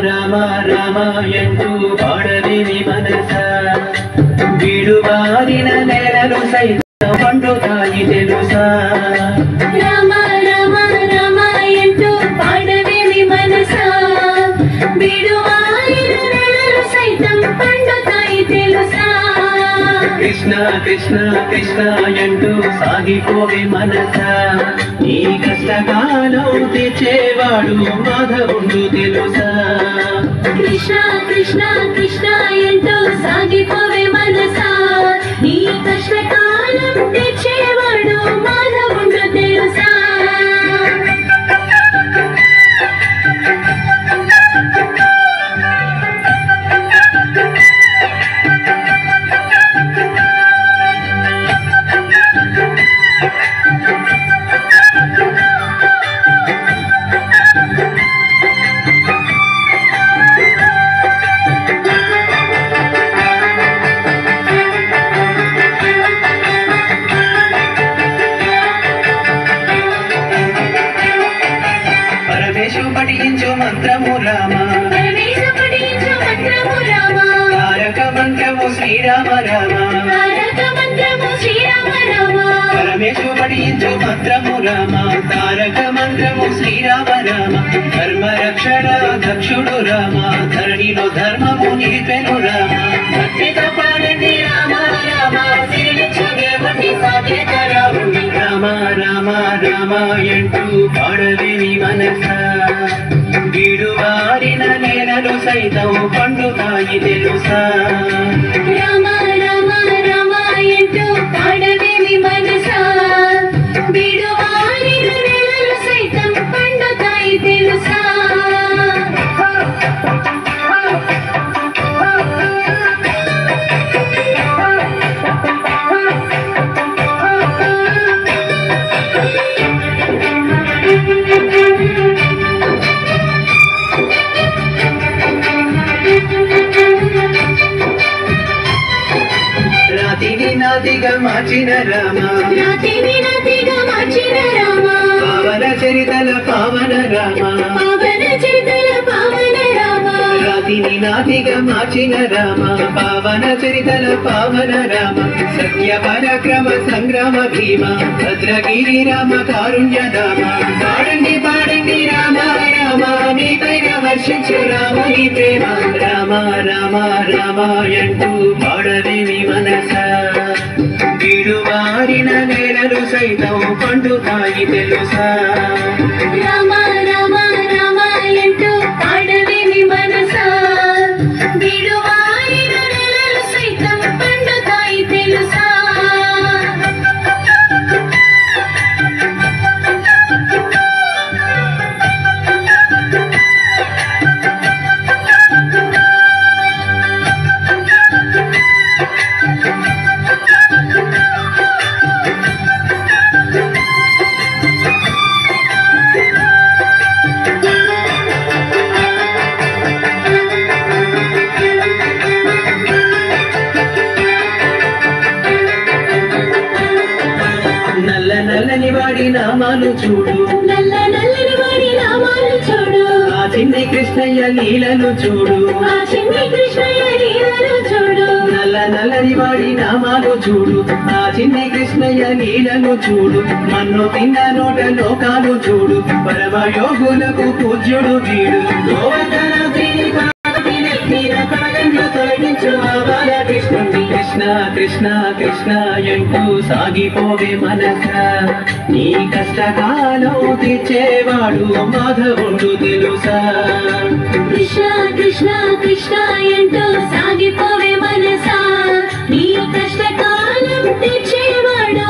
రామ రామ ఎంటూ పాడలేని మనస విడువారిన నెలలు సైతం పండుతాయి తెలుసా రామ రామ రామ ఎంటూ పాడలేని మనస విడువారిన నెలలు సైతం పండుతాయి తెలుసా కృష్ణ కృష్ణ కృష్ణ ఎంటూ సాగిపోవే మనస నీ కష్టకాలం తెచ్చేవాడు మాధవుడు తెలుసా కృష్ణ కృష్ణ కృష్ణ ఎంటూ సాగిపోవే మనసా నీ కష్టకాలం తెచ్చేవాడు మాధవుడు తెలుసా పఠించు మంత్రము రామ తారక మంత్రము శ్రీరామ రామ పరమేశు పఠించు మంత్రము రామ తారక మంత్రము శ్రీరామ రామ ధర్మ రక్షణ దక్షుడు రామ ధరణిలో ధర్మము నిలిపెను రామ భక్తితో పాడండి రామ రామ రామ రామ రామ ఎంటూ పాడలేని మనస విడువారిన నేలలు సైతం పండుతాయి తెలుసా రామ రామ రామ ఎంటూ పాడలేని మనస విడువారిన నెలలు సైతం పండుతాయి తెలుసా నాతిగా మార్చిన రామ పావన చరితల పావన రామ రాతిని నాతిగా మార్చిన రామ పావన చరితల పావన రామ సత్య పరాక్రమ సంగ్రామ భీమ భద్రగిరి రామ కారుణ్య రామ పాడండి పాడండి రామ రామ నీపైన వర్షించు రాముని ప్రేమ రామ రామ రామ అంటూ పాడలేని మనస విడువారిన నేలలు సైతం పండుతాయి తెలుసా రామ రామ రామ ఎంటూ పాడలేని మనస విడువారిన నెలలు సైతం పండుతాయి తెలుసా నల్లని వాడి నామాలు చూడు నల్లని వాడి నామాలు చూడు ఆ చిన్ని కృష్ణయ్య లీలలు చూడు ఆ చిన్ని కృష్ణయ్య లీలలు చూడు నల్లని వాడి నామాలు చూడు ఆ చిన్ని కృష్ణయ్య లీలలు చూడు మన్ను తిన్న నోట లోకాలు చూడు పరమయోగులకు పూజ్యుడు వీడు తొలగించు కృష్ణుడి కృష్ణ కృష్ణ కృష్ణ ఎంటూ సాగిపోవే మనస నీ కష్టకాలం తెచ్చేవాడు మాధవుడు తెలుసా కృష్ణ కృష్ణ కృష్ణ ఎంటూ సాగిపోవే మనస నీ కష్టకాలం తెచ్చేవాడు